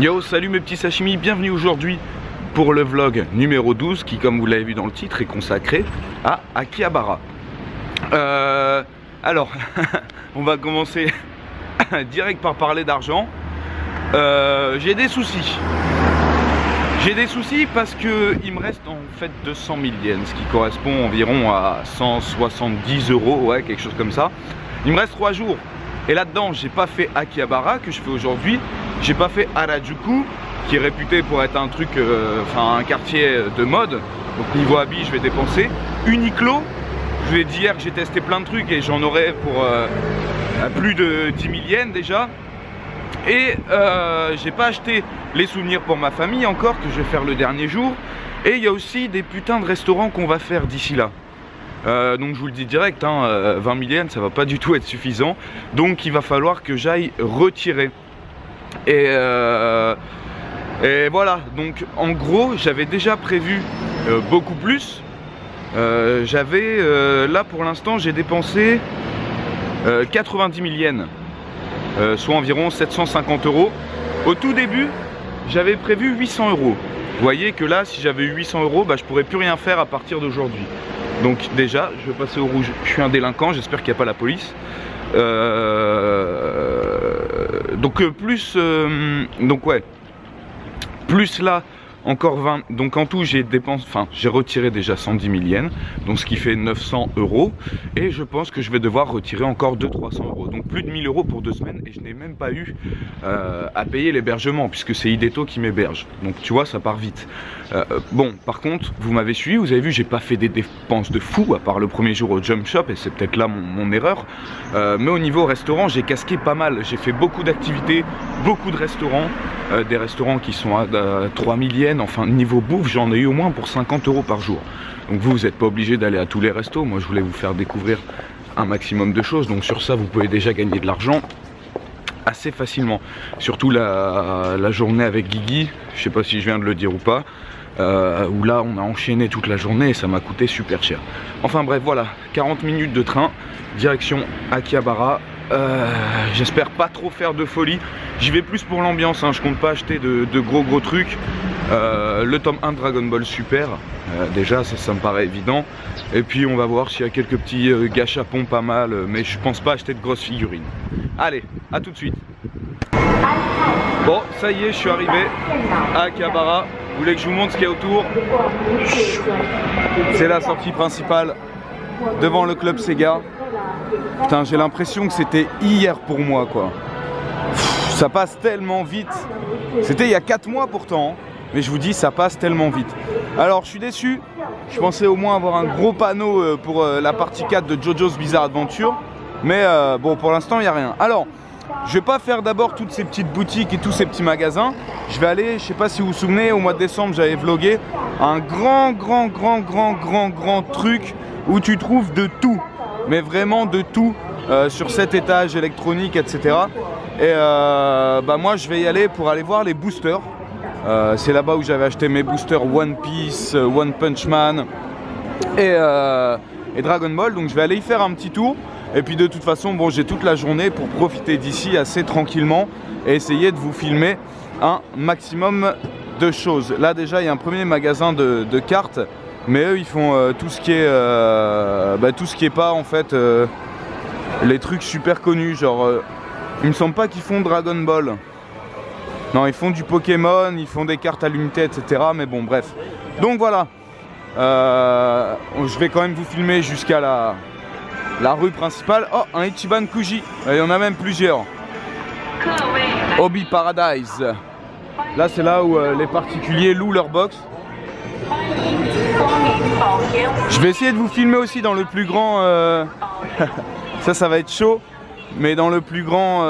Yo, salut mes petits sashimi, bienvenue aujourd'hui pour le vlog numéro 12 qui, comme vous l'avez vu dans le titre, est consacré à Akihabara. Alors, on va commencer direct par parler d'argent. J'ai des soucis. J'ai des soucis parce que il me reste en fait 200 000 yens, ce qui correspond environ à 170 €, ouais, quelque chose comme ça. Il me reste 3 jours. Et là-dedans, j'ai pas fait Akihabara que je fais aujourd'hui. J'ai pas fait Harajuku, qui est réputé pour être un truc, un quartier de mode. Donc niveau habits, je vais dépenser. Uniqlo, je vous ai dit hier que j'ai testé plein de trucs et j'en aurai pour plus de 10 000 yens déjà. Et j'ai pas acheté les souvenirs pour ma famille encore, que je vais faire le dernier jour. Et il y a aussi des putains de restaurants qu'on va faire d'ici là. Donc je vous le dis direct, 20 000 yens ça va pas du tout être suffisant. Donc il va falloir que j'aille retirer. Et voilà, donc en gros j'avais déjà prévu beaucoup plus. Là pour l'instant j'ai dépensé 90 000 yens, soit environ 750 €. Au tout début j'avais prévu 800 €. Vous voyez que là si j'avais eu 800 €, bah, je pourrais plus rien faire à partir d'aujourd'hui. Donc déjà je vais passer au rouge, je suis un délinquant, j'espère qu'il n'y a pas la police. Donc ouais, plus là encore 20, donc en tout j'ai retiré déjà 110 000 yens, donc ce qui fait 900 €, et je pense que je vais devoir retirer encore 200-300 €, donc plus de 1000 € pour 2 semaines, et je n'ai même pas eu à payer l'hébergement puisque c'est Ideto qui m'héberge, donc tu vois ça part vite. Bon, par contre vous m'avez suivi, vous avez vu j'ai pas fait des dépenses de fou à part le premier jour au Jump Shop, et c'est peut-être là mon erreur, mais au niveau restaurant j'ai casqué pas mal, j'ai fait beaucoup d'activités, beaucoup de restaurants, des restaurants qui sont à 3000 yens. Enfin niveau bouffe j'en ai eu au moins pour 50 € par jour. Donc vous n'êtes pas obligé d'aller à tous les restos, moi je voulais vous faire découvrir un maximum de choses, donc sur ça vous pouvez déjà gagner de l'argent assez facilement. Surtout la journée avec Guigui, je sais pas si je viens de le dire ou pas, où là on a enchaîné toute la journée et ça m'a coûté super cher. Enfin bref voilà, 40 minutes de train, direction Akihabara. J'espère pas trop faire de folie, j'y vais plus pour l'ambiance, je compte pas acheter de gros trucs. Le tome 1 Dragon Ball Super, déjà ça me paraît évident, et puis on va voir s'il y a quelques petits gâchapons pas mal, mais je pense pas acheter de grosses figurines. Allez, à tout de suite. Bon, ça y est, je suis arrivé à Akihabara. Vous voulez que je vous montre ce qu'il y a autour? C'est la sortie principale devant le club Sega. Putain, j'ai l'impression que c'était hier pour moi quoi. Ça passe tellement vite. C'était il y a 4 mois pourtant, mais je vous dis ça passe tellement vite. Alors je suis déçu, je pensais au moins avoir un gros panneau pour la partie 4 de JoJo's Bizarre Adventure, mais bon pour l'instant il n'y a rien. Alors je vais pas faire d'abord toutes ces petites boutiques et tous ces petits magasins. Je vais aller, je sais pas si vous vous souvenez, au mois de décembre j'avais vlogué un grand truc où tu trouves de tout, mais vraiment de tout, sur cet étage électronique etc. Et bah moi je vais y aller pour aller voir les boosters. C'est là-bas où j'avais acheté mes boosters One Piece, One Punch Man et Dragon Ball. Donc je vais aller y faire un petit tour. Et puis de toute façon bon, j'ai toute la journée pour profiter d'ici assez tranquillement et essayer de vous filmer un maximum de choses. Là déjà il y a un premier magasin de cartes, mais eux ils font tout ce qui est pas en fait les trucs super connus, genre il me semble pas qu'ils font Dragon Ball. Non, ils font du Pokémon, ils font des cartes à l'unité, etc. Mais bon, bref. Donc voilà. Je vais quand même vous filmer jusqu'à la rue principale. Oh, un Ichiban Kuji. Il y en a même plusieurs. Hobby Paradise. Là, c'est là où les particuliers louent leur box. Je vais essayer de vous filmer aussi dans le plus grand... ça va être chaud. Mais dans le plus grand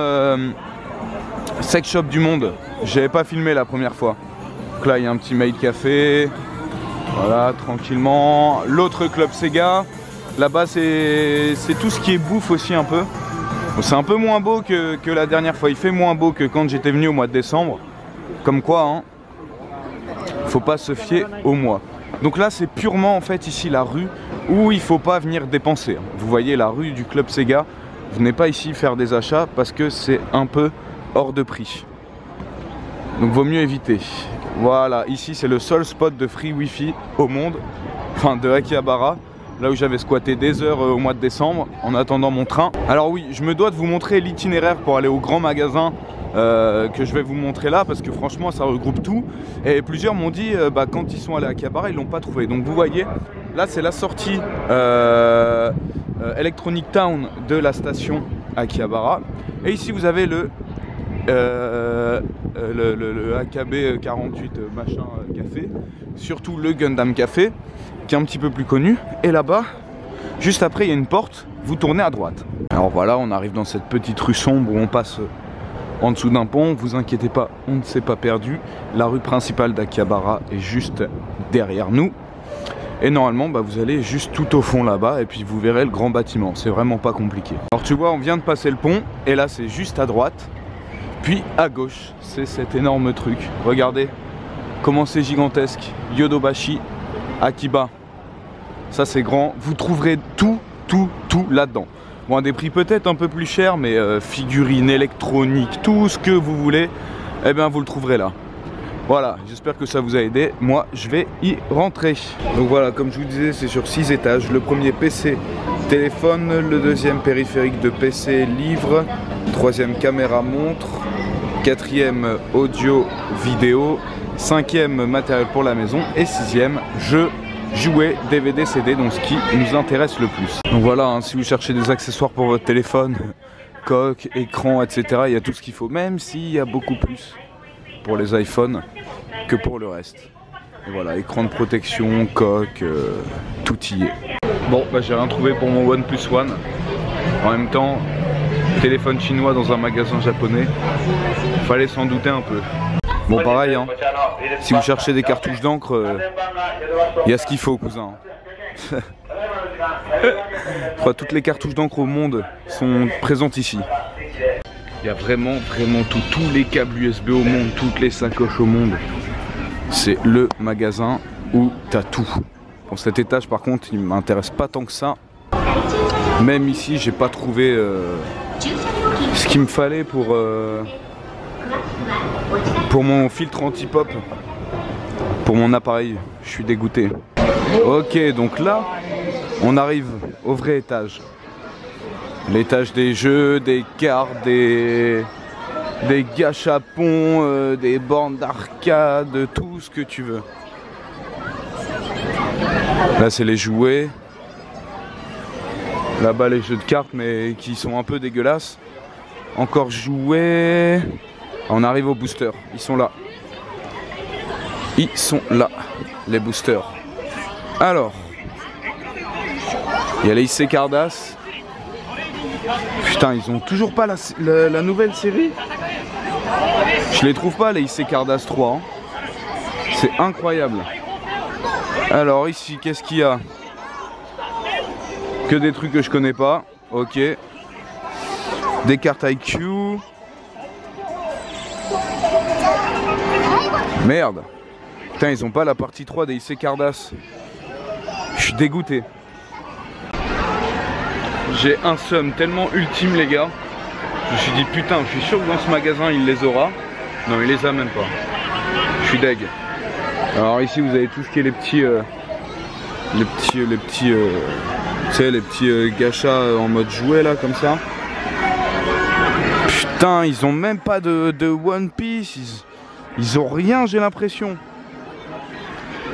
sex shop du monde. J'avais pas filmé la première fois. Donc là il y a un petit maid café. Voilà, tranquillement. L'autre club Sega. Là-bas c'est tout ce qui est bouffe aussi un peu. Bon, c'est un peu moins beau que la dernière fois. Il fait moins beau que quand j'étais venu au mois de décembre. Comme quoi faut pas se fier au mois. Donc là c'est purement en fait ici la rue où il faut pas venir dépenser. Vous voyez la rue du club Sega. Venez pas ici faire des achats parce que c'est un peu hors de prix. Donc vaut mieux éviter. Voilà, ici c'est le seul spot de free wifi au monde, enfin de Akihabara, là où j'avais squatté des heures au mois de décembre en attendant mon train. Alors oui, je me dois de vous montrer l'itinéraire pour aller au grand magasin que je vais vous montrer là, parce que franchement ça regroupe tout. Et plusieurs m'ont dit quand ils sont allés à Akihabara ils l'ont pas trouvé. Donc vous voyez, là c'est la sortie Electronic Town de la station Akihabara. Et ici vous avez le AKB 48 machin café, surtout le Gundam Café qui est un petit peu plus connu. Et là-bas, juste après, il y a une porte, vous tournez à droite. Alors voilà, on arrive dans cette petite rue sombre où on passe en dessous d'un pont. Vous inquiétez pas, on ne s'est pas perdu. La rue principale d'Akihabara est juste derrière nous. Et normalement, vous allez juste tout au fond là-bas et puis vous verrez le grand bâtiment. C'est vraiment pas compliqué. Alors tu vois, on vient de passer le pont et là c'est juste à droite. Puis à gauche, c'est cet énorme truc. Regardez comment c'est gigantesque. Yodobashi Akiba. Ça c'est grand. Vous trouverez tout là-dedans. Bon, à des prix peut-être un peu plus chers, mais figurines, électroniques, tout ce que vous voulez, eh bien vous le trouverez là. Voilà, j'espère que ça vous a aidé. Moi, je vais y rentrer. Donc voilà, comme je vous disais, c'est sur 6 étages. Le premier PC, téléphone. Le deuxième périphérique de PC, livre. Troisième caméra montre. Quatrième audio vidéo. Cinquième matériel pour la maison. Et sixième jeux, jouets, DVD, CD. Donc ce qui nous intéresse le plus. Donc voilà, hein, si vous cherchez des accessoires pour votre téléphone, coque, écran, etc. Il y a tout ce qu'il faut. Même s'il y a beaucoup plus pour les iPhones que pour le reste. Et voilà, écran de protection, coque, tout y est. Bon, j'ai rien trouvé pour mon OnePlus One. En même temps, téléphone chinois dans un magasin japonais, fallait s'en douter un peu. Bon, pareil, hein, si vous cherchez des cartouches d'encre, il y a ce qu'il faut, cousin. Je crois que toutes les cartouches d'encre au monde sont présentes ici. Il y a vraiment tout, tous les câbles USB au monde, toutes les sacoches au monde. C'est le magasin où t'as tout. Bon, cet étage par contre, il m'intéresse pas tant que ça. Même ici, j'ai pas trouvé ce qu'il me fallait pour mon filtre anti-pop, pour mon appareil. Je suis dégoûté. Ok, donc là, on arrive au vrai étage. L'étage des jeux, des cartes, des gâchapons, des bornes d'arcade, tout ce que tu veux. Là c'est les jouets. Là-bas les jeux de cartes mais qui sont un peu dégueulasses. Encore jouets. On arrive aux boosters, ils sont là. Ils sont là, les boosters. Alors, il y a les IC Cardass. Putain, ils ont toujours pas la nouvelle série. Je les trouve pas, les IC Cardass 3. Hein. C'est incroyable. Alors ici, qu'est-ce qu'il y a? Que des trucs que je connais pas. Ok. Des cartes IQ. Merde. Putain, ils ont pas la partie 3 des IC Cardass. Je suis dégoûté. J'ai un seum tellement ultime les gars. Je me suis dit putain, je suis sûr que dans ce magasin il les aura. Non, il les a même pas. Je suis deg. Alors ici vous avez tout ce qui est les petits gachas en mode jouet là comme ça. Putain, ils ont même pas de One Piece. Ils ont rien, j'ai l'impression.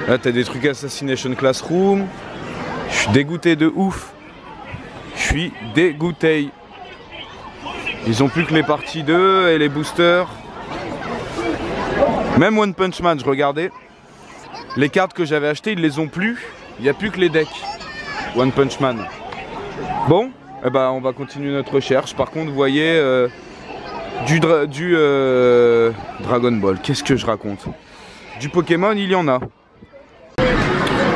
Là t'as des trucs Assassination Classroom. Je suis dégoûté de ouf. Je suis dégoûté. Ils ont plus que les parties 2 et les boosters. Même One Punch Man, je regardais. Les cartes que j'avais achetées, ils les ont plus. Il n'y a plus que les decks One Punch Man. Bon, eh ben, on va continuer notre recherche. Par contre, vous voyez du Dragon Ball. Qu'est-ce que je raconte? Du Pokémon, il y en a.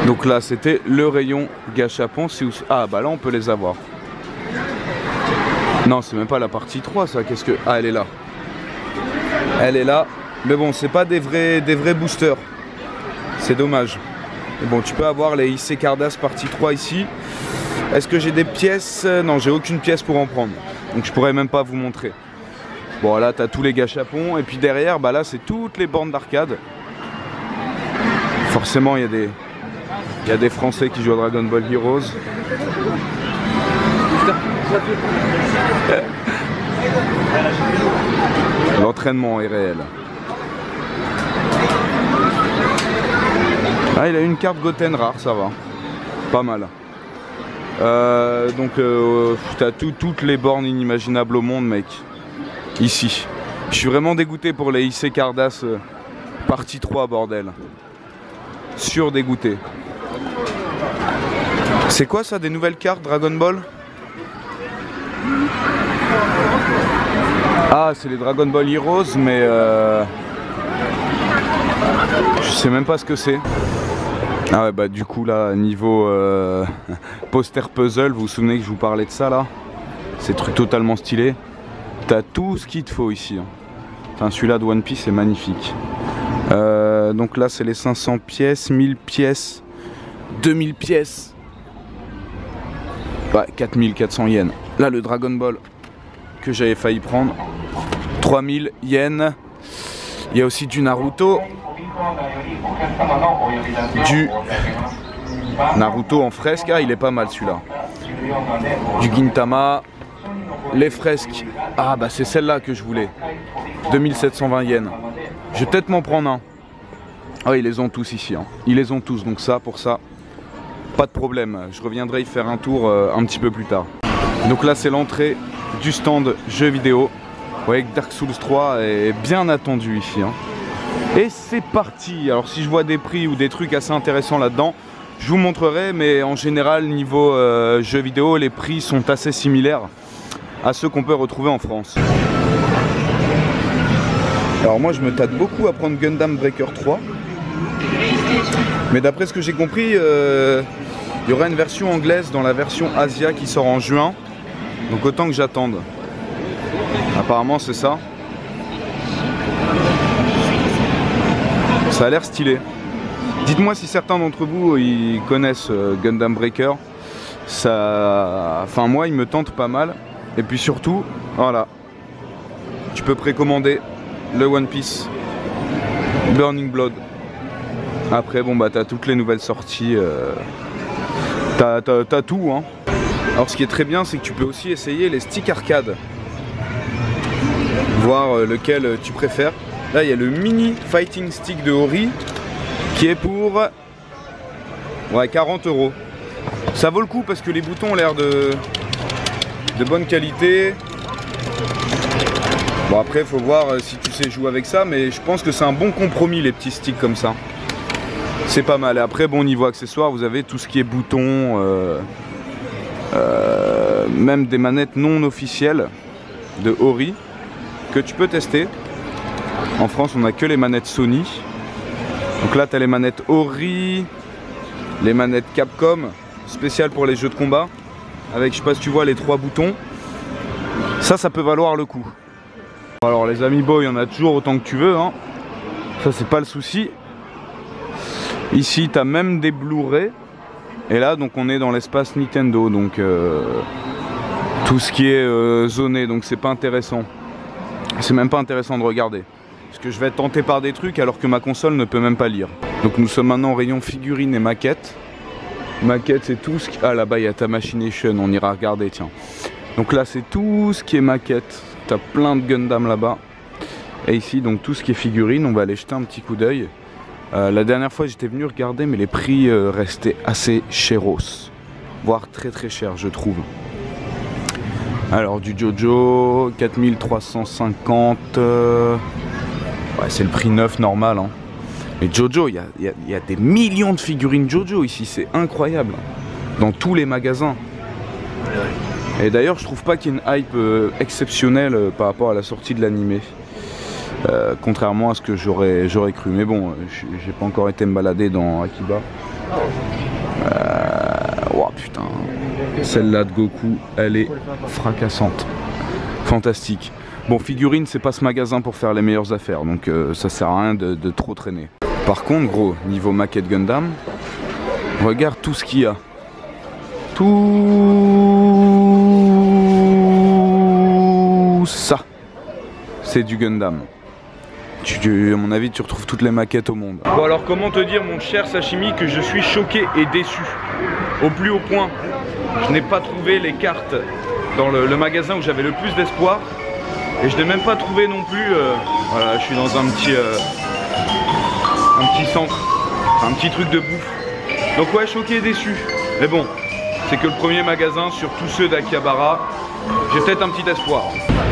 Donc là, c'était le rayon gâchapon. Ah, bah là, on peut les avoir. Non, c'est même pas la partie 3, ça. Qu'est-ce que... Ah, elle est là. Elle est là. Mais bon, c'est pas des vrais boosters. C'est dommage. Mais bon, tu peux avoir les IC Cardass partie 3 ici. Est-ce que j'ai des pièces? Non, j'ai aucune pièce pour en prendre. Donc je pourrais même pas vous montrer. Bon là t'as tous les gâchapons et puis derrière bah là c'est toutes les bornes d'arcade. Forcément il y a des Français qui jouent à Dragon Ball Heroes. L'entraînement est réel. Ah il a une carte Goten rare, ça va. Pas mal. Donc t'as toutes les bornes inimaginables au monde mec. Ici. Je suis vraiment dégoûté pour les IC Cardass partie 3 bordel. Dégoûté. C'est quoi ça, des nouvelles cartes Dragon Ball? Ah c'est les Dragon Ball Heroes mais je sais même pas ce que c'est. Ah ouais bah du coup là niveau poster puzzle, vous vous souvenez que je vous parlais de ça là? Ces trucs totalement stylés. T'as tout ce qu'il te faut ici. Enfin celui-là de One Piece est magnifique. Donc là c'est les 500 pièces, 1000 pièces, 2000 pièces. Ouais 4400 yens. Là le Dragon Ball que j'avais failli prendre. 3000 yens. Il y a aussi du Naruto. Du Naruto en fresque, ah il est pas mal celui-là. Du Gintama. Les fresques, ah bah c'est celle-là que je voulais. 2720 yens. Je vais peut-être m'en prendre un. Ah ils les ont tous ici, hein. Ils les ont tous, donc ça pour ça, pas de problème. Je reviendrai y faire un tour un petit peu plus tard. Donc là c'est l'entrée du stand jeux vidéo. Vous voyez que Dark Souls 3 est bien attendu ici, hein. Et c'est parti. Alors si je vois des prix ou des trucs assez intéressants là-dedans, je vous montrerai, mais en général niveau jeux vidéo, les prix sont assez similaires à ceux qu'on peut retrouver en France. Alors moi je me tâte beaucoup à prendre Gundam Breaker 3. Mais d'après ce que j'ai compris, il y aura une version anglaise dans la version Asia qui sort en juin. Donc autant que j'attende. Apparemment c'est ça. Ça a l'air stylé. Dites-moi si certains d'entre vous ils connaissent Gundam Breaker. Ça... Enfin moi il me tente pas mal. Et puis surtout, voilà. Tu peux précommander le One Piece Burning Blood. Après bon bah t'as toutes les nouvelles sorties. T'as tout hein. Alors ce qui est très bien c'est que tu peux aussi essayer les sticks arcade. Voir lequel tu préfères. Là il y a le mini fighting stick de Ori qui est pour ouais, 40 €. Ça vaut le coup parce que les boutons ont l'air de bonne qualité. Bon après il faut voir si tu sais jouer avec ça, mais je pense que c'est un bon compromis les petits sticks comme ça. C'est pas mal. Et après bon niveau accessoires vous avez tout ce qui est boutons, même des manettes non officielles de Ori que tu peux tester. En France on a que les manettes Sony. Donc là tu as les manettes Ori, les manettes Capcom, spéciales pour les jeux de combat. Avec je sais pas si tu vois les 3 boutons. Ça peut valoir le coup. Alors les Amiibo il y en a toujours autant que tu veux hein. Ça c'est pas le souci. Ici tu as même des Blu-ray. Et là donc on est dans l'espace Nintendo. Donc tout ce qui est zoné. Donc c'est pas intéressant. C'est même pas intéressant de regarder. Parce que je vais être tenté par des trucs alors que ma console ne peut même pas lire. Donc nous sommes maintenant au rayon figurines et maquettes. Maquettes c'est tout ce qui... Ah là-bas il y a ta Machination, on ira regarder tiens. Donc là c'est tout ce qui est maquette. T'as plein de Gundam là-bas. Et ici donc tout ce qui est figurines, on va aller jeter un petit coup d'œil. La dernière fois j'étais venu regarder mais les prix restaient assez chéros. Voire très très chers je trouve. Alors du Jojo, 4350. Ouais c'est le prix neuf normal hein. Mais Jojo, il y a des millions de figurines Jojo ici, c'est incroyable. Dans tous les magasins. Et d'ailleurs, je trouve pas qu'il y ait une hype exceptionnelle par rapport à la sortie de l'animé. Contrairement à ce que j'aurais cru. Mais bon, j'ai pas encore été me balader dans Akiba. Oh putain. Celle-là de Goku, elle est fracassante. Fantastique. Bon, figurine, c'est pas ce magasin pour faire les meilleures affaires, donc ça sert à rien de trop traîner. Par contre, gros, niveau maquette Gundam, regarde tout ce qu'il y a. Tout ça. c'est du Gundam. À mon avis, tu retrouves toutes les maquettes au monde. Bon alors, comment te dire, mon cher Sashimi, que je suis choqué et déçu. Au plus haut point. Je n'ai pas trouvé les cartes dans le magasin où j'avais le plus d'espoir. Et je n'ai même pas trouvé non plus... voilà, je suis dans un petit centre. Un petit truc de bouffe. Donc ouais, choqué et déçu. Mais bon, c'est que le premier magasin sur tous ceux d'Akihabara. J'ai peut-être un petit espoir.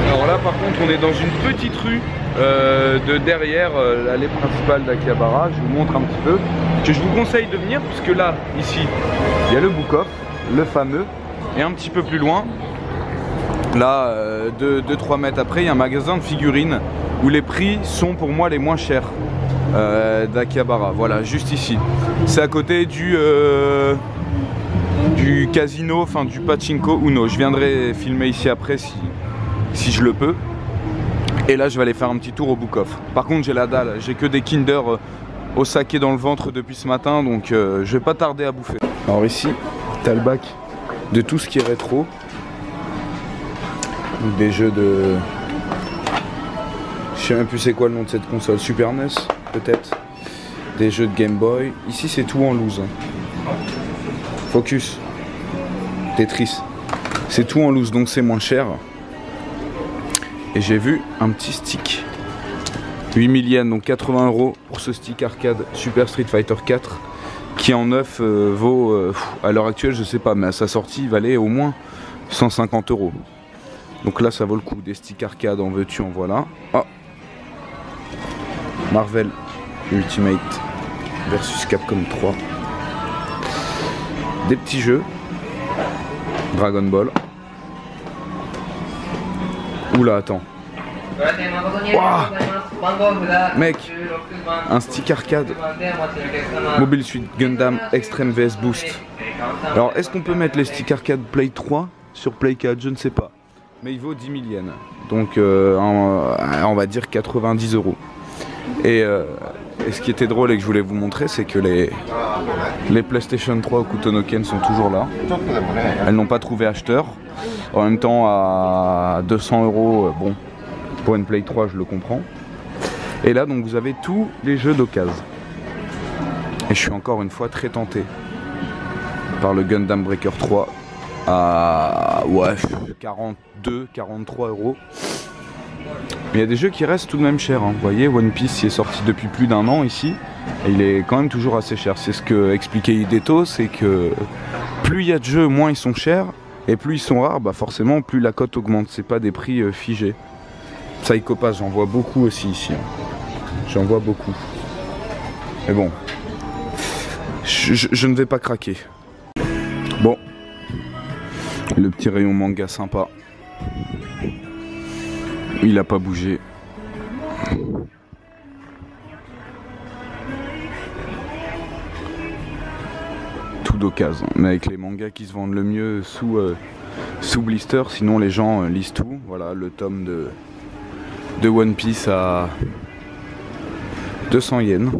Alors là par contre on est dans une petite rue de derrière l'allée principale d'Akihabara. Je vous montre un petit peu. Que je vous conseille de venir puisque là, ici, il y a le Book Off, le fameux. Et un petit peu plus loin, là, 2-3 mètres après, il y a un magasin de figurines où les prix sont pour moi les moins chers d'Akihabara. Voilà, juste ici. C'est à côté du casino, enfin du pachinko Uno. Je viendrai filmer ici après si je le peux. Et là je vais aller faire un petit tour au Book Off. Par contre j'ai la dalle, j'ai que des Kinder au saké dans le ventre depuis ce matin, donc je vais pas tarder à bouffer. Alors ici t'as le bac de tout ce qui est rétro. Donc des jeux de... Je sais même plus c'est quoi le nom de cette console, Super NES peut-être. Des jeux de Game Boy. Ici c'est tout en loose. Focus. Tetris. C'est tout en loose donc c'est moins cher. Et j'ai vu un petit stick. 8000 yens, donc 80 € pour ce stick arcade Super Street Fighter 4 qui en neuf vaut, à l'heure actuelle je sais pas, mais à sa sortie il valait au moins 150 €. Donc là ça vaut le coup, des sticks arcade en veux-tu en voilà. Oh. Marvel Ultimate versus Capcom 3. Des petits jeux. Dragon Ball. Oula, attends. Wow. Mec, un stick arcade Mobile Suit Gundam Extreme VS Boost. Alors, est-ce qu'on peut mettre les sticks arcade Play 3 sur Play 4? Je ne sais pas. Mais il vaut 10 000 yens. Donc, on va dire 90 €. Et ce qui était drôle et que je voulais vous montrer, c'est que les PlayStation 3 au Kutonoken sont toujours là. Elles n'ont pas trouvé acheteur. En même temps, à 200 €, bon, pour une Play 3, je le comprends. Et là, donc, vous avez tous les jeux d'occasion. Et je suis encore une fois très tenté par le Gundam Breaker 3 à ouais, 42, 43 €. Mais il y a des jeux qui restent tout de même chers. Hein. Vous voyez, One Piece il est sorti depuis plus d'1 an ici. Et il est quand même toujours assez cher. C'est ce que expliquait Hideto, c'est que plus il y a de jeux, moins ils sont chers. Et plus ils sont rares, bah forcément, plus la cote augmente. C'est pas des prix figés. Psycho Pass, j'en vois beaucoup aussi ici. Hein. J'en vois beaucoup. Mais bon, je ne vais pas craquer. Bon, le petit rayon manga sympa. Il a pas bougé. Tout d'occasion, mais avec les mangas qui se vendent le mieux sous blister, sinon les gens lisent tout. Voilà, le tome de One Piece à 200 yens.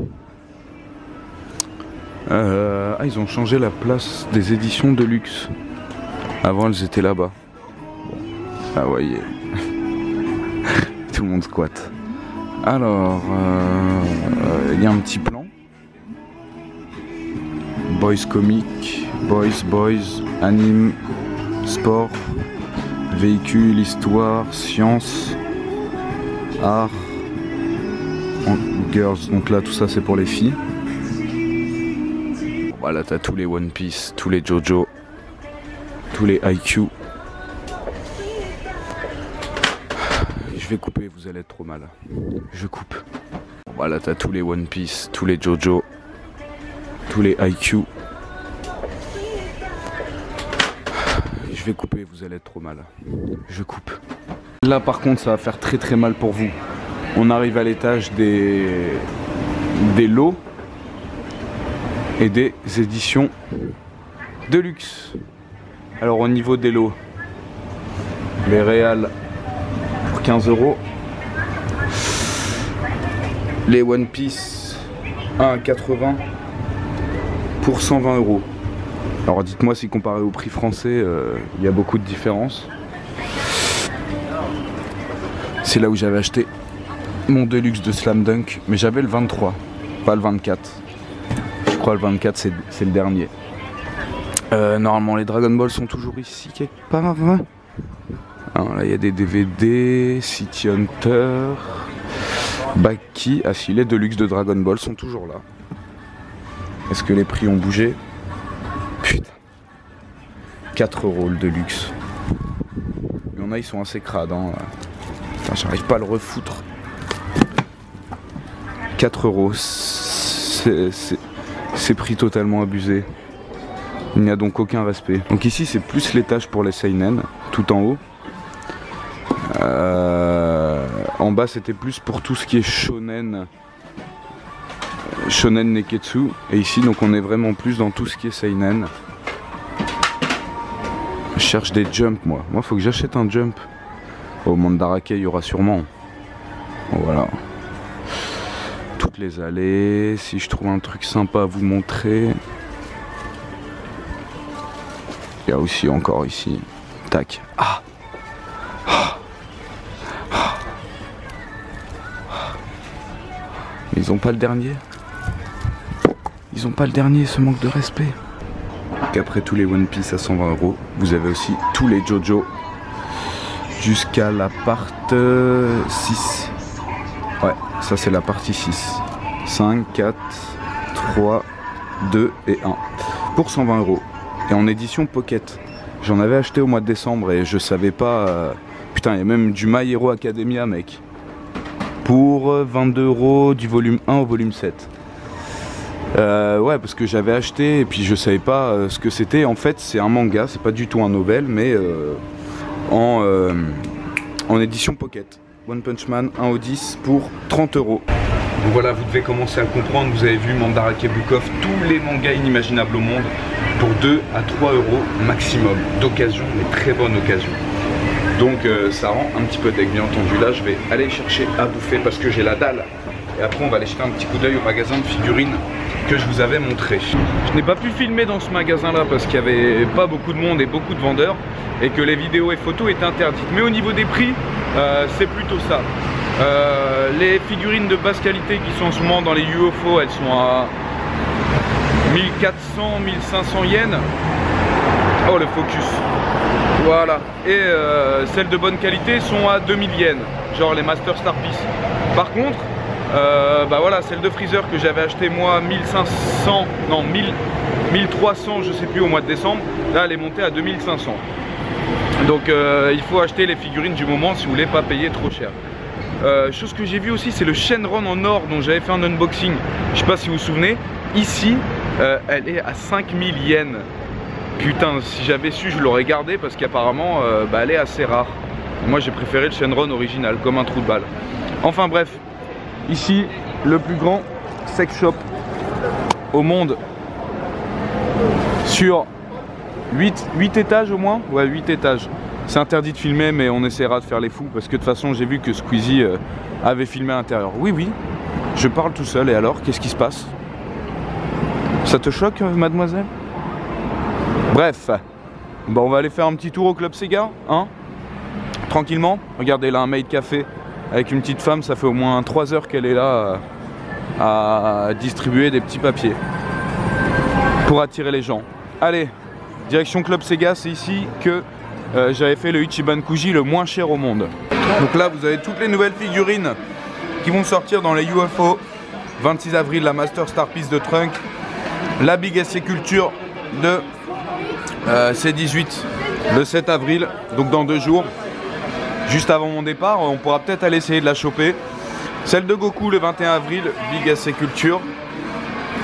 Ils ont changé la place des éditions de luxe. Avant elles étaient là-bas. Ah voyez. Tout le monde squatte. Alors, il y a un petit plan. Boys Comic, Boys, Anime, Sport, Véhicule, Histoire, Science, Art, Girls. Donc là, tout ça, c'est pour les filles. Voilà, t'as tous les One Piece, tous les JoJo, tous les IQ. Je vais couper, vous allez être trop mal. Je coupe. Voilà, t'as tous les One Piece, tous les JoJo, tous les IQ. Je vais couper, vous allez être trop mal. Je coupe. Là par contre ça va faire très très mal pour vous. On arrive à l'étage des lots et des éditions de luxe. Alors au niveau des lots, les réals pour 15 €. Les One Piece 1,80 pour 120 €. Alors dites-moi si comparé au prix français, il y a beaucoup de différence. C'est là où j'avais acheté mon Deluxe de Slam Dunk, mais j'avais le 23, pas le 24. Je crois le 24 c'est le dernier. Normalement les Dragon Ball sont toujours ici quelque part. Alors là il y a des DVD, City Hunter, Baki. Ah si, les Deluxe de Dragon Ball sont toujours là. Est-ce que les prix ont bougé? Putain. 4 € le Deluxe. Il y en a, ils sont assez crades. Hein. Putain, j'arrive pas à le refoutre. 4 €. C'est prix totalement abusé. Il n'y a donc aucun respect. Donc ici, c'est plus l'étage pour les seinen, tout en haut. En bas, c'était plus pour tout ce qui est shonen. Shonen Neketsu. Et ici, donc, on est vraiment plus dans tout ce qui est seinen. Je cherche des jumps, moi. Moi, faut que j'achète un jump. Au Mandarake, il y aura sûrement. Voilà. Toutes les allées. Si je trouve un truc sympa à vous montrer. Il y a aussi encore ici. Tac. Ah. Ils ont pas le dernier. Ils ont pas le dernier, ce manque de respect. Qu'après tous les One Piece à 120 €, vous avez aussi tous les JoJo jusqu'à la partie 6. Ouais, ça c'est la partie 6. 5, 4, 3, 2 et 1. Pour 120 €. Et en édition Pocket. J'en avais acheté au mois de décembre et je savais pas... Putain, il y a même du My Hero Academia, mec. Pour 22 € du volume 1 au volume 7. Ouais, parce que j'avais acheté et puis je savais pas ce que c'était. En fait, c'est un manga, c'est pas du tout un novel, mais en édition Pocket. One Punch Man 1 au 10 pour 30 €. Donc voilà, vous devez commencer à comprendre. Vous avez vu Mandarake Book of, tous les mangas inimaginables au monde pour 2 à 3 € maximum d'occasion, mais très bonne occasion. Donc ça rend un petit peu deg, bien entendu. Là, je vais aller chercher à bouffer parce que j'ai la dalle. Et après, on va aller jeter un petit coup d'œil au magasin de figurines que je vous avais montré. Je n'ai pas pu filmer dans ce magasin-là parce qu'il n'y avait pas beaucoup de monde et beaucoup de vendeurs et que les vidéos et photos étaient interdites. Mais au niveau des prix, c'est plutôt ça. Les figurines de basse qualité qui sont en ce moment dans les UFO, elles sont à 1400, 1500 yens. Oh, le focus. Voilà. Et celles de bonne qualité sont à 2000 yens, genre les Master Star Piece. Par contre, bah voilà, celle de Freezer que j'avais acheté moi 1500, non 1300 je sais plus au mois de décembre, là elle est montée à 2500. Donc il faut acheter les figurines du moment si vous voulez pas payer trop cher. Chose que j'ai vu aussi, c'est le Shenron en or dont j'avais fait un unboxing. Je sais pas si vous vous souvenez, ici elle est à 5000 yens. Putain, si j'avais su je l'aurais gardé parce qu'apparemment bah, elle est assez rare. Moi j'ai préféré le Shenron original comme un trou de balle. Enfin bref. Ici, le plus grand sex shop au monde sur 8 étages au moins. Ouais, 8 étages. C'est interdit de filmer, mais on essaiera de faire les fous parce que de toute façon, j'ai vu que Squeezie avait filmé à l'intérieur. Oui, oui, je parle tout seul. Et alors, qu'est-ce qui se passe? Ça te choque, mademoiselle? Bref, bon, on va aller faire un petit tour au Club Sega, hein? Tranquillement. Regardez là, un maid café. Avec une petite femme, ça fait au moins 3 heures qu'elle est là à distribuer des petits papiers pour attirer les gens. Allez, direction Club Sega, c'est ici que j'avais fait le Ichiban Kuji le moins cher au monde. Donc là, vous avez toutes les nouvelles figurines qui vont sortir dans les UFO. 26 avril, la Master Star Piece de Trunk. La Big SC Culture de C18 le 7 avril, donc dans 2 jours. Juste avant mon départ, on pourra peut-être aller essayer de la choper. Celle de Goku le 21 avril, Big SC Culture.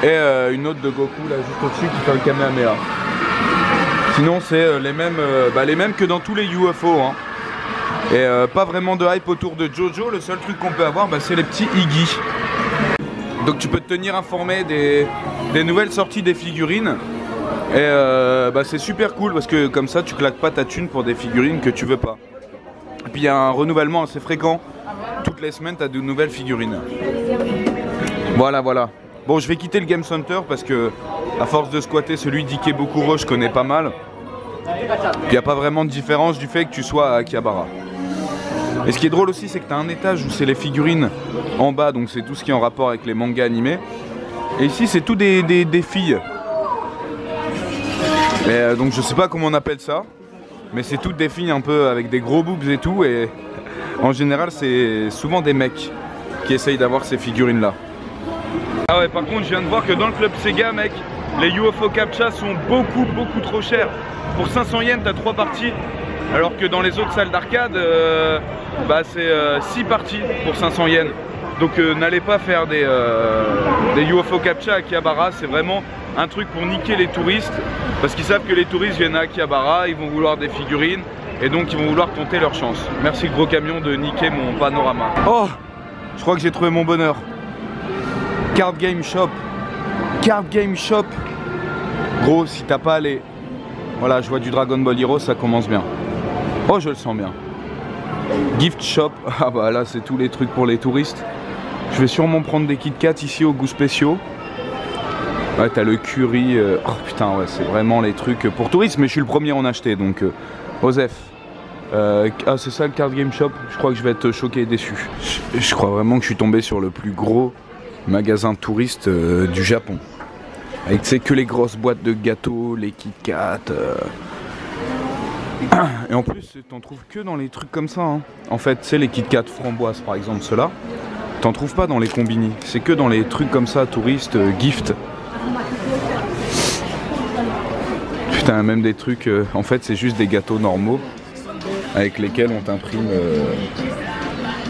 Et une autre de Goku là juste au-dessus qui fait le Kamehameha. Sinon c'est les mêmes que dans tous les UFO. Hein. Et pas vraiment de hype autour de Jojo. Le seul truc qu'on peut avoir, c'est les petits Iggy. Donc tu peux te tenir informé des nouvelles sorties des figurines. Et c'est super cool parce que comme ça tu claques pas ta thune pour des figurines que tu veux pas. Et puis il y a un renouvellement assez fréquent. Toutes les semaines, tu as de nouvelles figurines. Voilà, voilà. Bon, je vais quitter le Game Center parce que, à force de squatter celui d'Ikebukuro, je connais pas mal. Il n'y a pas vraiment de différence du fait que tu sois à Akihabara. Et ce qui est drôle aussi, c'est que tu as un étage où c'est les figurines en bas, donc c'est tout ce qui est en rapport avec les mangas animés. Et ici, c'est tout des filles. Et donc je sais pas comment on appelle ça, mais c'est toutes des filles un peu avec des gros boobs et tout. Et en général, c'est souvent des mecs qui essayent d'avoir ces figurines là. Ah ouais, par contre, je viens de voir que dans le club Sega, mec, les UFO Captcha sont beaucoup trop chers. Pour 500 yens, t'as 3 parties, alors que dans les autres salles d'arcade, bah, c'est 6 parties pour 500 yens. Donc n'allez pas faire des UFO Captcha à Akihabara, c'est vraiment un truc pour niquer les touristes, parce qu'ils savent que les touristes viennent à Akihabara, ils vont vouloir des figurines, et donc ils vont vouloir tenter leur chance. Merci gros camion de niquer mon panorama. Oh, je crois que j'ai trouvé mon bonheur. Card Game Shop. Card Game Shop. Gros, si t'as pas allé. Voilà, je vois du Dragon Ball Hero, ça commence bien. Oh, je le sens bien. Gift Shop. Ah bah là, c'est tous les trucs pour les touristes. Je vais sûrement prendre des Kit Kat ici aux goûts spéciaux. Ouais, t'as le curry. Oh putain, ouais, c'est vraiment les trucs pour touristes, mais je suis le premier à en acheter, donc Osef. Ah, c'est ça le Card Game Shop. Je crois que je vais être choqué et déçu. Je crois vraiment que je suis tombé sur le plus gros magasin touriste du Japon. Avec, tu sais, que les grosses boîtes de gâteaux, les Kit Kat. Et en plus, t'en trouves que dans les trucs comme ça. Hein. En fait, tu sais, les Kit Kat framboises, par exemple, ceux-là, t'en trouves pas dans les combini. C'est que dans les trucs comme ça, touristes, gift. Putain, même des trucs. En fait, c'est juste des gâteaux normaux avec lesquels on t'imprime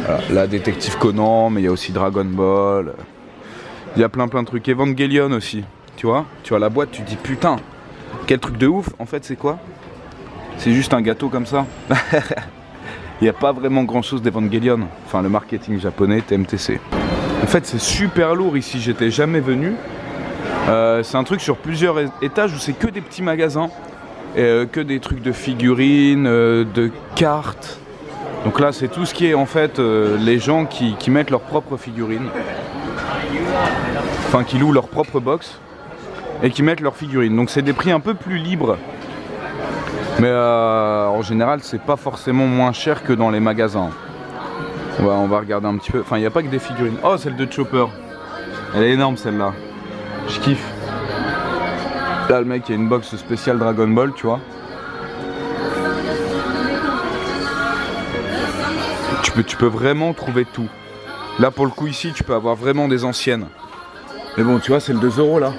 voilà, la Détective Conan, mais il y a aussi Dragon Ball. Il y a plein de trucs. Evangelion aussi. Tu vois la boîte, tu te dis putain, quel truc de ouf. En fait, c'est quoi? C'est juste un gâteau comme ça. Il n'y a pas vraiment grand chose d'Evangelion. Enfin, le marketing japonais, TMTC. En fait, c'est super lourd ici, j'étais jamais venu. C'est un truc sur plusieurs étages où c'est que des petits magasins. Que des trucs de figurines, de cartes. Donc là, c'est tout ce qui est en fait les gens qui mettent leurs propres figurines. Enfin, qui louent leur propre box. Et qui mettent leurs figurines. Donc c'est des prix un peu plus libres. Mais en général, c'est pas forcément moins cher que dans les magasins. On va regarder un petit peu. Enfin, il n'y a pas que des figurines. Oh, celle de Chopper. Elle est énorme celle-là. Je kiffe. Là, le mec, il y a une box spéciale Dragon Ball, tu vois. Tu peux vraiment trouver tout. Là, pour le coup, ici, tu peux avoir vraiment des anciennes. Mais bon, tu vois, c'est le 2 € là.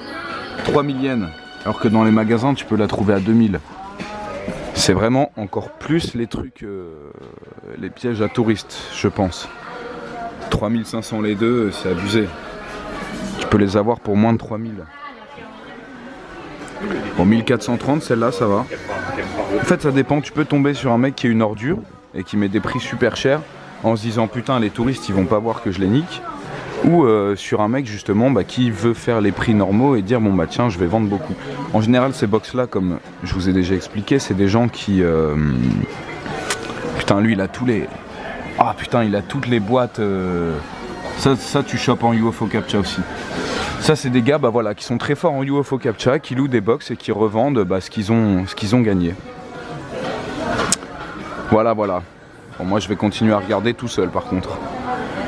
3000 yens. Alors que dans les magasins, tu peux la trouver à 2000. C'est vraiment encore plus les trucs, les pièges à touristes, je pense. 3500 les deux, c'est abusé. Tu peux les avoir pour moins de 3000. Bon, 1430, celle-là, ça va. En fait, ça dépend. Tu peux tomber sur un mec qui est une ordure et qui met des prix super chers en se disant putain, les touristes, ils vont pas voir que je les nique. Ou sur un mec justement qui veut faire les prix normaux et dire bon bah tiens, je vais vendre beaucoup. En général, ces box là, comme je vous ai déjà expliqué, c'est des gens qui putain, lui il a tous les, ah putain, il a toutes les boîtes. Ça tu chopes en UFO Captcha aussi. Ça c'est des gars voilà, qui sont très forts en UFO Captcha, qui louent des box et qui revendent ce qu'ils ont gagné. Voilà. Bon, moi je vais continuer à regarder tout seul par contre.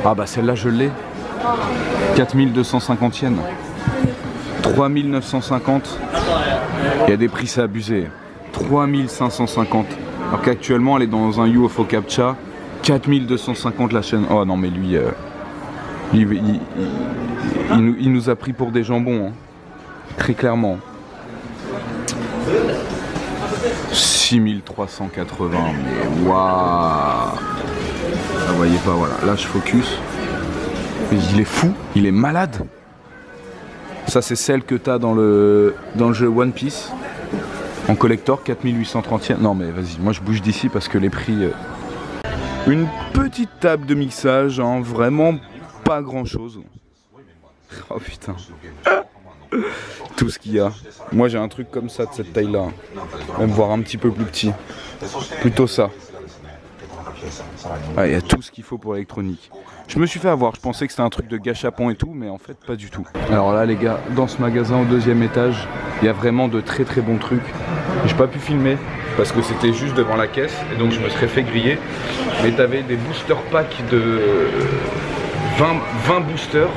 Ah bah celle-là je l'ai. 4250 yens. 3950. Il y a des prix, c'est abusé. 3550. Alors qu'actuellement elle est dans un UFO Captcha. 4250 la chaîne. Oh non mais lui il nous a pris pour des jambons, hein. Très clairement. 6380, mais waouh. Vous voyez pas, voilà, là je focus. Mais il est fou, il est malade. Ça c'est celle que t'as dans le jeu One Piece. En collector, 4830 yens. Non mais vas-y, moi je bouge d'ici parce que les prix... Une petite table de mixage, hein, vraiment pas grand chose. Oh putain. Tout ce qu'il y a. Moi j'ai un truc comme ça de cette taille là. Même voir un petit peu plus petit. Plutôt ça. Ah, il y a tout ce qu'il faut pour l'électronique. Je me suis fait avoir, je pensais que c'était un truc de gâchapon et tout, mais en fait pas du tout. Alors là les gars, dans ce magasin au 2e étage, il y a vraiment de très bons trucs. J'ai pas pu filmer, parce que c'était juste devant la caisse et donc je me serais fait griller. Mais tu avais des booster packs de 20 boosters.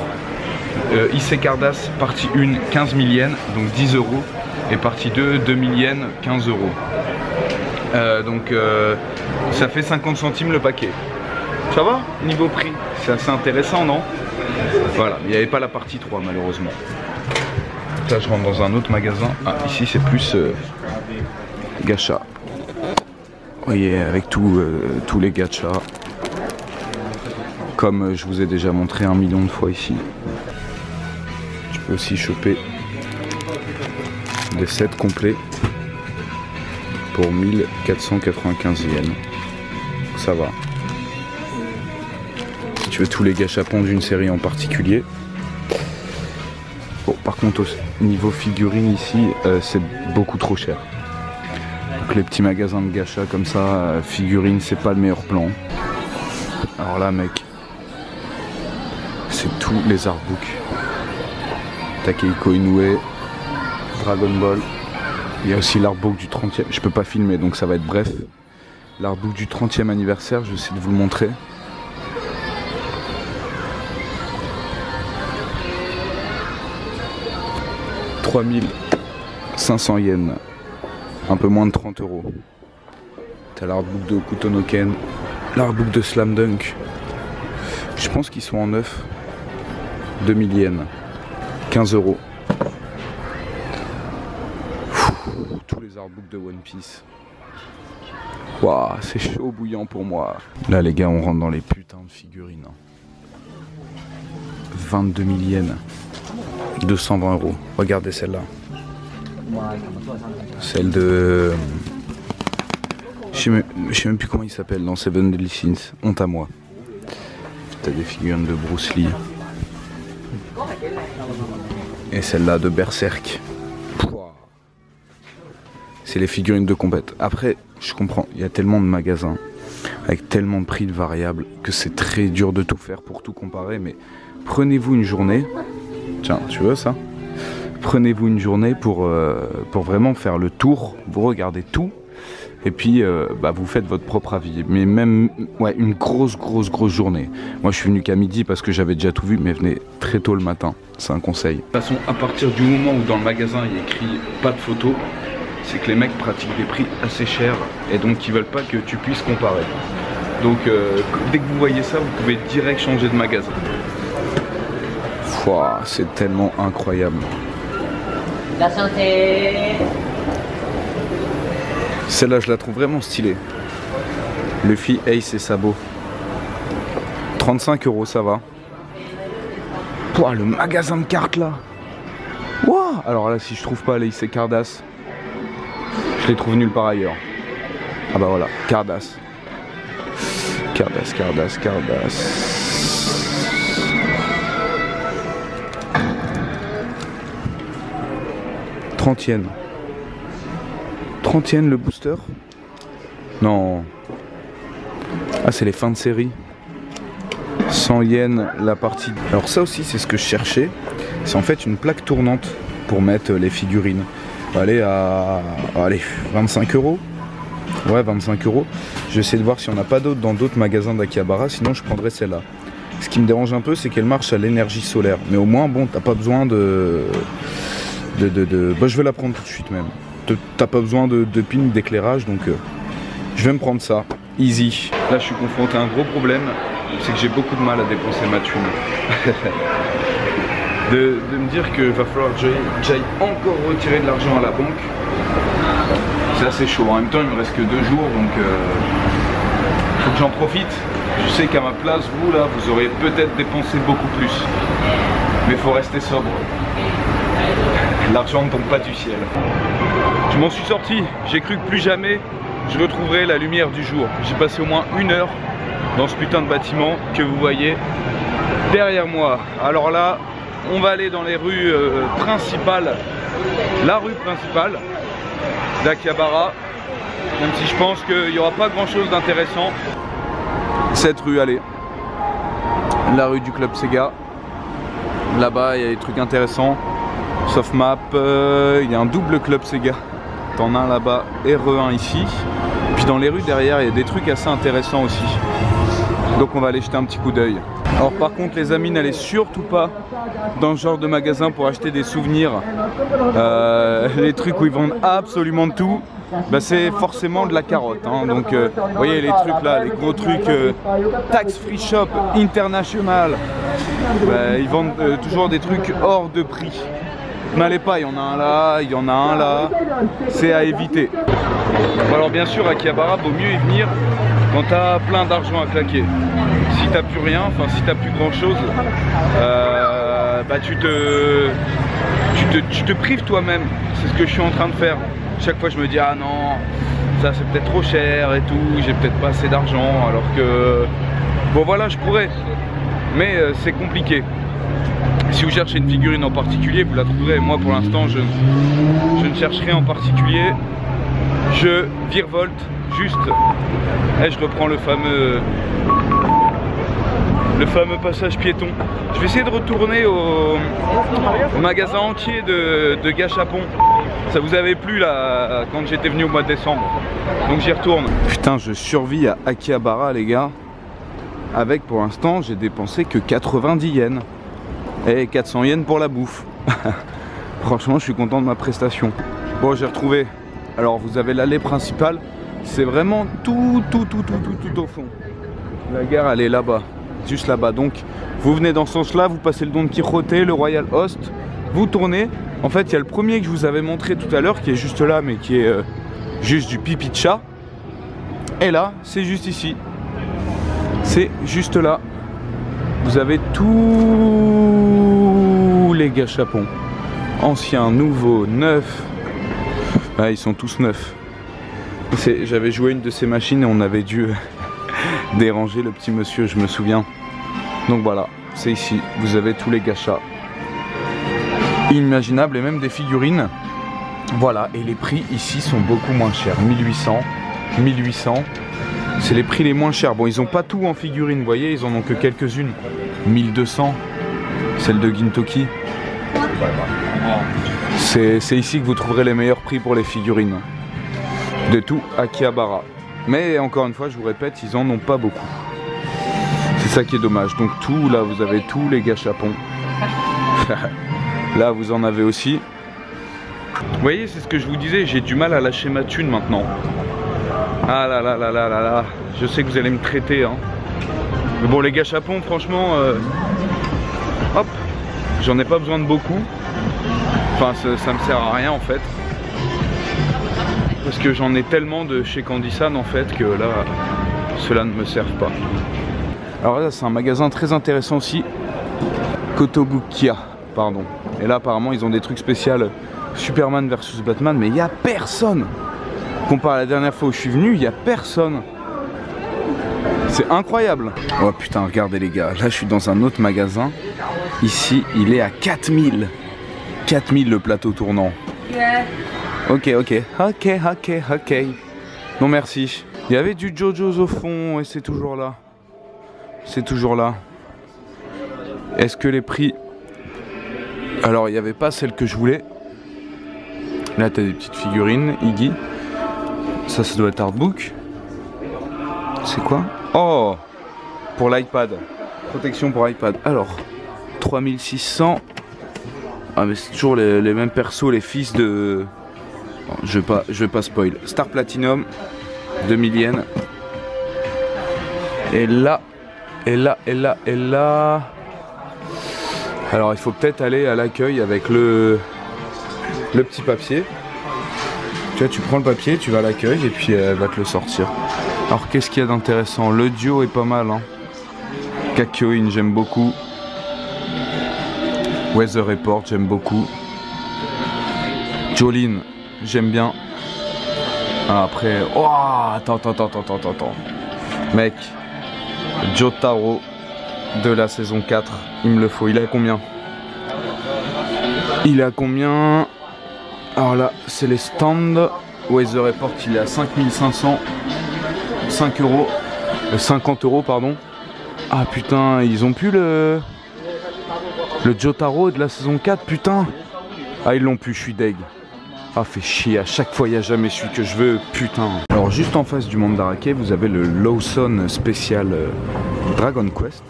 IC Cardass partie 1 15 000 yens, donc 10 euros, et partie 2 2000 yens, 15 euros. Donc ça fait 50 centimes le paquet. Ça va niveau prix? C'est assez intéressant, non? Voilà, il n'y avait pas la partie 3 malheureusement. Là je rentre dans un autre magasin. Ah, ici c'est plus gacha. Vous voyez, avec tous les gachas. Comme je vous ai déjà montré 1 million de fois ici. Tu peux aussi choper des sets complets pour 1495 yens. Ça va. Si tu veux tous les gachapons d'une série en particulier. Bon, par contre, au niveau figurines ici, c'est beaucoup trop cher. Donc les petits magasins de gacha comme ça, figurines, c'est pas le meilleur plan. Alors là, mec, c'est tous les artbooks. Takehiko Inoue, Dragon Ball. Il y a aussi l'artbook du 30e. Je peux pas filmer donc ça va être bref. L'artbook du 30e anniversaire, je vais essayer de vous le montrer. « 3500 yens. Un peu moins de 30 euros. T'as l'artbook de Hokuto no Ken, l'artbook de Slam Dunk. Je pense qu'ils sont en neuf. 2000 yens. 15 euros. Tous les artbooks de One Piece. Waouh, c'est chaud bouillant pour moi. Là les gars, on rentre dans les putains de figurines. 22 000 yens. 220 euros. Regardez celle-là. Celle de... Je sais même plus comment il s'appelle dans Seven Deadly Sins. Honte à moi. T'as des figurines de Bruce Lee. Et celle-là de Berserk. C'est les figurines de compète. Après, je comprends, il y a tellement de magasins avec tellement de prix de variables que c'est très dur de tout faire pour tout comparer. Mais prenez-vous une journée. Tiens, tu veux ça? Prenez-vous une journée pour vraiment faire le tour. Vous regardez tout. Et puis vous faites votre propre avis. Mais même ouais, une grosse journée. Moi je suis venu qu'à midi parce que j'avais déjà tout vu. Mais venez très tôt le matin. C'est un conseil. De toute façon, à partir du moment où dans le magasin il y a écrit pas de photos, c'est que les mecs pratiquent des prix assez chers. Et donc ils veulent pas que tu puisses comparer. Donc dès que vous voyez ça, vous pouvez direct changer de magasin. C'est tellement incroyable. La santé. Celle-là, je la trouve vraiment stylée. Luffy, Ace et Sabo. 35 euros, ça va. Pouah, le magasin de cartes là. Wow. Alors là, si je trouve pas les IC Cardass, je les trouve nulle part ailleurs. Ah bah voilà, Cardass. Cardass. 30 yens. 30 yens le booster? Non. Ah, c'est les fins de série. 100 yens la partie. Alors ça aussi, c'est ce que je cherchais. C'est en fait une plaque tournante pour mettre les figurines. Allez à 25 euros. Ouais, 25 euros. Je vais essayer de voir si on n'a pas d'autres dans d'autres magasins d'Akihabara. Sinon, je prendrai celle-là. Ce qui me dérange un peu, c'est qu'elle marche à l'énergie solaire. Mais au moins, bon, t'as pas besoin Bah, je vais la prendre tout de suite même. T'as pas besoin de pin d'éclairage, donc je vais me prendre ça. Easy. Là, je suis confronté à un gros problème. C'est que j'ai beaucoup de mal à dépenser ma thune. de me dire qu'il va falloir que j'aille encore retirer de l'argent à la banque. C'est assez chaud. En même temps, il me reste que 2 jours, donc faut que j'en profite. Je sais qu'à ma place, vous là, vous aurez peut-être dépensé beaucoup plus. Mais il faut rester sobre. L'argent ne tombe pas du ciel. Je m'en suis sorti. J'ai cru que plus jamais je retrouverais la lumière du jour. J'ai passé au moins 1 heure dans ce putain de bâtiment que vous voyez derrière moi. Alors là, on va aller dans les rues principales. La rue principale d'Akihabara. Même si je pense qu'il n'y aura pas grand chose d'intéressant. Cette rue, allez. La rue du Club Sega. Là-bas, il y a des trucs intéressants. Sauf map, il y a un double Club Sega. t'en as un là-bas, RE1 ici. Puis dans les rues derrière, il y a des trucs assez intéressants aussi. Donc on va aller jeter un petit coup d'œil. Alors par contre les amis, n'allez surtout pas dans ce genre de magasin pour acheter des souvenirs. Les trucs où ils vendent absolument tout, bah, c'est forcément de la carotte. Hein. Donc vous voyez les trucs là, les gros trucs Tax Free Shop International. Bah, ils vendent toujours des trucs hors de prix. N'allez pas, il y en a un là, il y en a un là. C'est à éviter. Alors bien sûr, à Akihabara, vaut mieux y venir quand tu as plein d'argent à claquer. Si t'as plus rien, enfin si t'as plus grand chose, bah tu te prives toi-même. C'est ce que je suis en train de faire. Chaque fois je me dis ah non, ça c'est peut-être trop cher et tout, j'ai peut-être pas assez d'argent, alors que bon voilà, je pourrais, mais c'est compliqué. Si vous cherchez une figurine en particulier, vous la trouverez. Moi pour l'instant je ne cherche rien en particulier. Je virevolte juste et je reprends le fameux passage piéton. Je vais essayer de retourner au magasin entier de Gachapon. Ça vous avait plu là quand j'étais venu au mois de décembre. Donc j'y retourne. Putain, je survis à Akihabara les gars. Avec pour l'instant j'ai dépensé que 90 yens. Et 400 yens pour la bouffe. Franchement je suis content de ma prestation. Bon, j'ai retrouvé. Alors vous avez l'allée principale. C'est vraiment tout au fond. La gare elle est là-bas. Juste là-bas. Donc vous venez dans ce sens-là, vous passez le Don Quijote, le Royal Host, vous tournez. En fait il y a le premier que je vous avais montré tout à l'heure qui est juste là, mais qui est juste du pipi de chat. Et là c'est juste ici. C'est juste là. Vous avez tous les gachapons. Anciens, nouveaux, neufs. Ah, ils sont tous neufs. J'avais joué une de ces machines et on avait dû déranger le petit monsieur, je me souviens. Donc voilà, c'est ici. Vous avez tous les gachas. Inimaginables et même des figurines. Voilà, et les prix ici sont beaucoup moins chers. 1800, 1800. C'est les prix les moins chers. Bon, ils n'ont pas tout en figurines, vous voyez, ils en ont que quelques-unes. 1200, celle de Gintoki. C'est ici que vous trouverez les meilleurs prix pour les figurines. De tout Akihabara. Mais encore une fois, je vous répète, ils en ont pas beaucoup. C'est ça qui est dommage. Donc tout, là, vous avez tous les gachapons. Là, vous en avez aussi. Vous voyez, c'est ce que je vous disais, j'ai du mal à lâcher ma thune maintenant. Ah là là là là là là. Je sais que vous allez me traiter, hein. Mais bon, les gachapons, franchement, hop, j'en ai pas besoin de beaucoup. Enfin, ça me sert à rien en fait. Parce que j'en ai tellement de chez Candy-san en fait que là, cela ne me servent pas. Alors là, c'est un magasin très intéressant aussi. Kotobukiya, pardon. Et là, apparemment, ils ont des trucs spéciaux. Superman versus Batman, mais il n'y a personne. Comparé à la dernière fois où je suis venu, il n'y a personne. C'est incroyable. Oh putain, regardez les gars. Là, je suis dans un autre magasin. Ici, il est à 4000. 4000 le plateau tournant. Ok. Non, merci. Il y avait du JoJo's au fond et c'est toujours là. C'est toujours là. Est-ce que les prix... Alors, il n'y avait pas celle que je voulais. Là, tu as des petites figurines. Iggy. Ça doit être Artbook. C'est quoi? Oh! Pour l'iPad. Protection pour iPad. Alors, 3600. Ah, mais c'est toujours les mêmes persos, les fils de... Bon, je vais pas spoil. Star Platinum, 2000 yens. Et là... Alors, il faut peut-être aller à l'accueil avec le petit papier. Tu vois, tu prends le papier, tu vas à l'accueil et puis elle va te le sortir. Alors qu'est-ce qu'il y a d'intéressant? Le duo est pas mal, hein. Kakyoin, j'aime beaucoup. Weather Report, j'aime beaucoup. Jolene, j'aime bien. Ah, après... Oh, attends. Mec, Jotaro de la saison 4, il me le faut. Il est à combien? Alors là, c'est les stands. Weather Report, il est à 5500. 5 euros. 50 euros, pardon. Ah putain, ils ont plus le Jotaro de la saison 4, putain. Ah, ils l'ont plus, je suis deg. Ah, fait chier, à chaque fois il n'y a jamais celui que je veux, putain. Alors juste en face du Mandarake, vous avez le Lawson spécial Dragon Quest.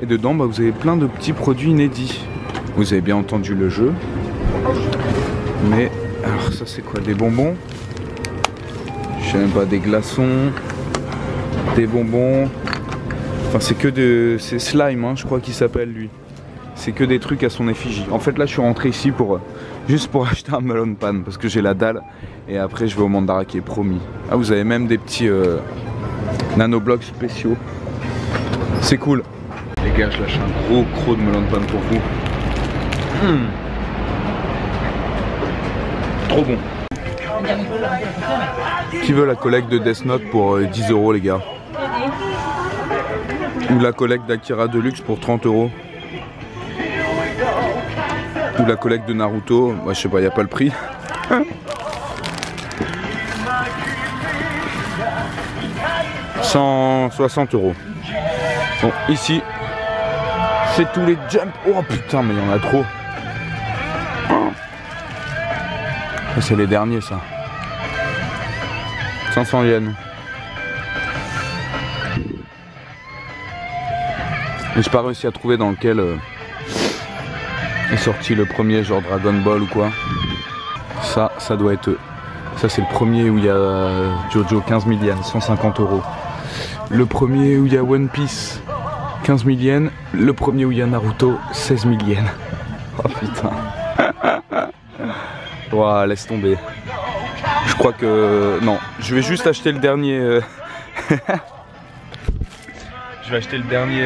Et dedans, bah, vous avez plein de petits produits inédits. Vous avez bien entendu le jeu. Mais, alors ça c'est quoi? Des bonbons? Je sais même pas, des glaçons, des bonbons. Enfin c'est que de... c'est Slime, hein, je crois qu'il s'appelle lui. C'est que des trucs à son effigie. En fait là je suis rentré ici pour juste pour acheter un melon pan parce que j'ai la dalle. Et après je vais au Mandarake, promis. Ah, vous avez même des petits nanoblocs spéciaux. C'est cool. Les gars, je lâche un gros croc de melon pan pour vous. Trop bon. Qui veut la collecte de Death Note pour 10 € les gars? Ou la collecte d'Akira Deluxe pour 30 €? Ou la collecte de Naruto? Moi je sais pas, il n'y a pas le prix. 160 €. Bon, ici, c'est tous les jumps. Oh putain, mais il y en a trop. C'est les derniers ça. 500 yens. Mais j'ai pas réussi à trouver dans lequel est sorti le premier, genre Dragon Ball ou quoi. Ça doit être... Ça c'est le premier où il y a Jojo, 15 000 yens, 150 €. Le premier où il y a One Piece, 15 000 yens. Le premier où il y a Naruto, 16 000 yens. Oh putain. Ouah, laisse tomber. Je crois que... Non, je vais juste acheter le dernier... Je vais acheter le dernier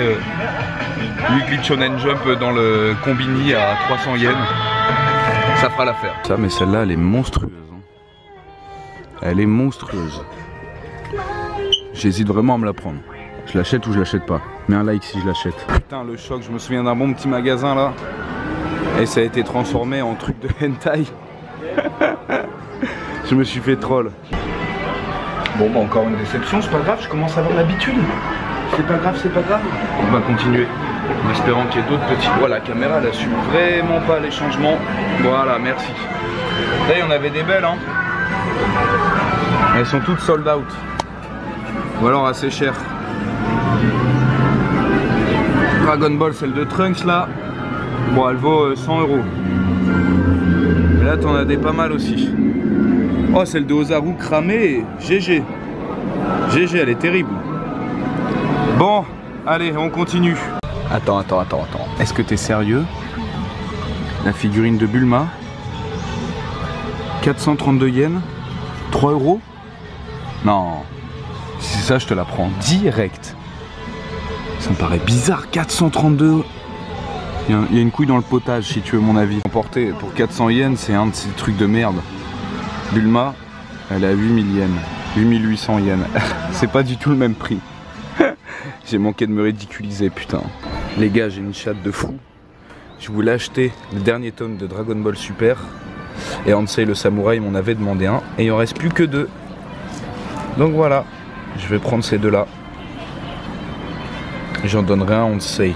Weekly Shonen Jump dans le Combini à 300 yens. Ça fera l'affaire. Ça, mais celle-là, elle est monstrueuse. Elle est monstrueuse. J'hésite vraiment à me la prendre. Je l'achète ou je l'achète pas. Mets un like si je l'achète. Putain, le choc, je me souviens d'un bon petit magasin là. Et ça a été transformé en truc de hentai. Je me suis fait troll. Bon bah encore une déception, c'est pas grave, je commence à avoir l'habitude. C'est pas grave, c'est pas grave. On va continuer en espérant qu'il y ait d'autres petits... Voilà, la caméra elle assume vraiment pas les changements. Voilà, merci. Là il y en avait des belles hein. Elles sont toutes sold out. Ou alors assez chères. Dragon Ball, celle de Trunks là. Bon elle vaut 100 €. Et là t'en as des pas mal aussi. Oh celle de Ozaru cramée, GG. GG, elle est terrible. Bon, allez, on continue. Attends. Est-ce que t'es sérieux? La figurine de Bulma, 432 yens, 3 €? Non, si c'est ça, je te la prends direct. Ça me paraît bizarre, 432. Il y a une couille dans le potage, si tu veux mon avis. Emporté pour 400 yens, c'est un de ces trucs de merde. Bulma, elle est à 8000 yens, 8800 yens. C'est pas du tout le même prix. J'ai manqué de me ridiculiser, putain. Les gars, j'ai une chatte de fou. Je voulais acheter le dernier tome de Dragon Ball Super. Et Ansei le samouraï m'en avait demandé un. Et il en reste plus que 2. Donc voilà, je vais prendre ces deux-là. J'en donnerai un Ansei.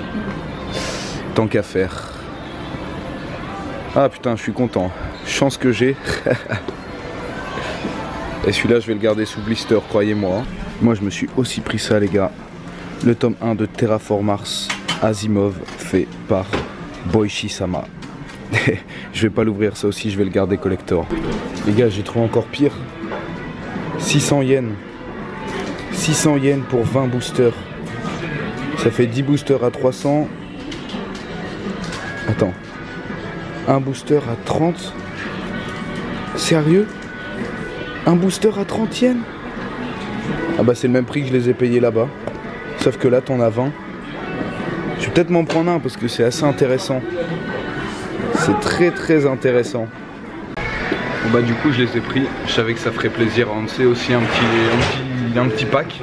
Tant qu'à faire. Ah putain, je suis content. Chance que j'ai. Et celui-là, je vais le garder sous blister, croyez-moi. Moi, je me suis aussi pris ça, les gars. Le tome 1 de Terraform Mars Asimov, fait par Boichi-sama. Je vais pas l'ouvrir, ça aussi, je vais le garder collector. Les gars, j'ai trouvé encore pire. 600 yens. 600 yens pour 20 boosters. Ça fait 10 boosters à 300. Attends. Un booster à 30. Sérieux? Un booster à 30 yens? Ah bah c'est le même prix que je les ai payés là-bas. Sauf que là t'en as 20. Je vais peut-être m'en prendre un parce que c'est assez intéressant. C'est très intéressant. Bon bah du coup je les ai pris. Je savais que ça ferait plaisir à Ansei aussi un petit pack.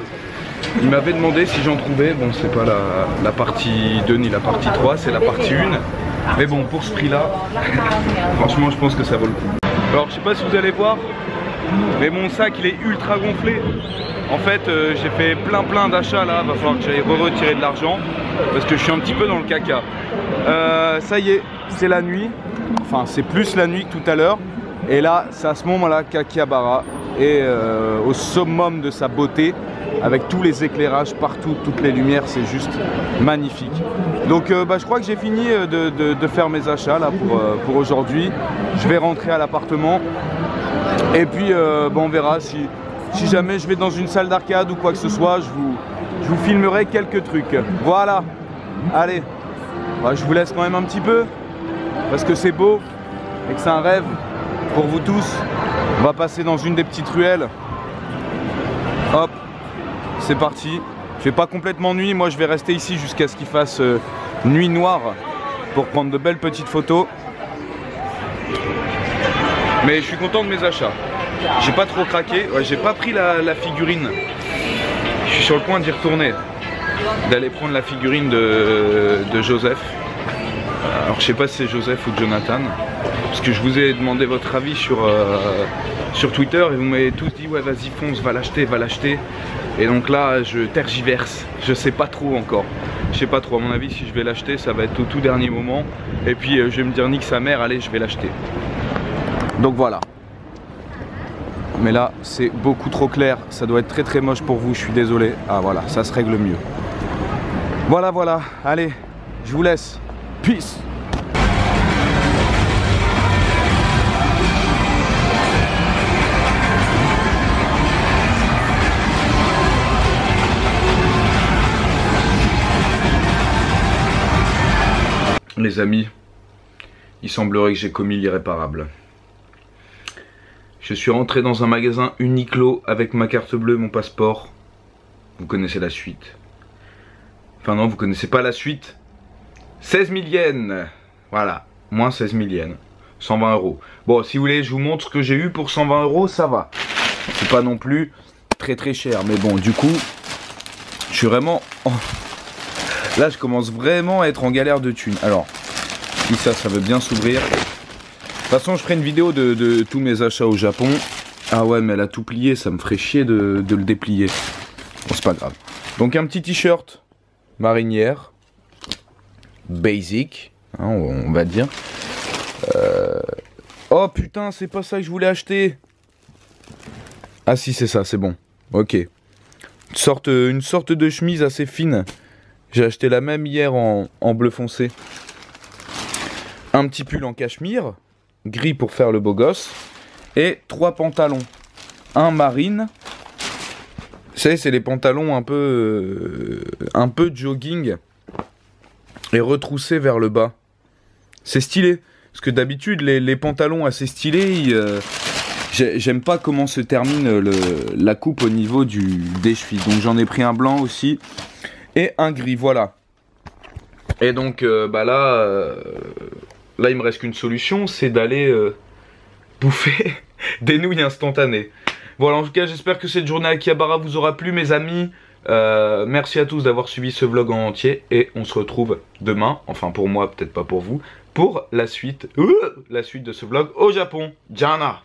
Il m'avait demandé si j'en trouvais. Bon c'est pas la partie 2 ni la partie 3, c'est la partie 1. Mais bon pour ce prix là, franchement je pense que ça vaut le coup. Alors je sais pas si vous allez voir, mais mon sac il est ultra gonflé. En fait j'ai fait plein d'achats là, va falloir que j'aille retirer de l'argent parce que je suis un petit peu dans le caca. Ça y est, c'est la nuit, enfin c'est plus la nuit que tout à l'heure. Et là, c'est à ce moment-là qu'Akihabara est au summum de sa beauté, avec tous les éclairages partout, toutes les lumières, c'est juste magnifique. Donc je crois que j'ai fini de faire mes achats là pour aujourd'hui. Je vais rentrer à l'appartement et puis on verra si jamais je vais dans une salle d'arcade ou quoi que ce soit, je vous filmerai quelques trucs. Voilà, allez, je vous laisse quand même un petit peu parce que c'est beau et que c'est un rêve pour vous tous. On va passer dans une des petites ruelles. Hop, c'est parti. Il fait pas complètement nuit, moi je vais rester ici jusqu'à ce qu'il fasse nuit noire pour prendre de belles petites photos. Mais je suis content de mes achats. J'ai pas trop craqué, j'ai pas pris la figurine. Je suis sur le point d'y retourner, d'aller prendre la figurine de Joseph. Alors je sais pas si c'est Joseph ou Jonathan, parce que je vous ai demandé votre avis sur Twitter et vous m'avez tous dit ouais vas-y fonce, va l'acheter. Et donc là je tergiverse, je sais pas trop encore. Je sais pas trop, à mon avis si je vais l'acheter ça va être au tout dernier moment. Et puis je vais me dire nique sa mère, allez je vais l'acheter. Donc voilà. Mais là c'est beaucoup trop clair, ça doit être très très moche pour vous, je suis désolé. Ah voilà, ça se règle mieux. Voilà, allez, je vous laisse. Peace. Les amis, il semblerait que j'ai commis l'irréparable. Je suis rentré dans un magasin Uniqlo avec ma carte bleue, mon passeport. Vous connaissez la suite. Enfin non, vous connaissez pas la suite. 16 000 yens. Voilà, moins 16 000 yens. 120 euros. Bon, si vous voulez, je vous montre ce que j'ai eu pour 120 euros, ça va. C'est pas non plus très très cher. Mais bon, du coup, je suis vraiment... Oh. Là, je commence vraiment à être en galère de thunes. Alors, si ça veut bien s'ouvrir. De toute façon, je ferai une vidéo de tous mes achats au Japon. Ah ouais, mais elle a tout plié, ça me ferait chier de le déplier. Bon, c'est pas grave. Donc, un petit t-shirt marinière. Basic, hein, on va dire. Oh putain, c'est pas ça que je voulais acheter. Ah si, c'est ça, c'est bon. Ok. Une sorte de chemise assez fine. J'ai acheté la même hier en bleu foncé. Un petit pull en cachemire, gris pour faire le beau gosse. Et 3 pantalons. Un marine. Vous savez, c'est les pantalons un peu jogging. Et retroussés vers le bas. C'est stylé. Parce que d'habitude, les pantalons assez stylés, j'aime pas comment se termine la coupe au niveau des chevilles. Donc j'en ai pris un blanc aussi. Et un gris, voilà. Et donc là il me reste qu'une solution, c'est d'aller bouffer des nouilles instantanées. Voilà, en tout cas j'espère que cette journée à Akihabara vous aura plu mes amis. Merci à tous d'avoir suivi ce vlog en entier. Et on se retrouve demain, enfin pour moi, peut-être pas pour vous, pour la suite de ce vlog au Japon. Jana!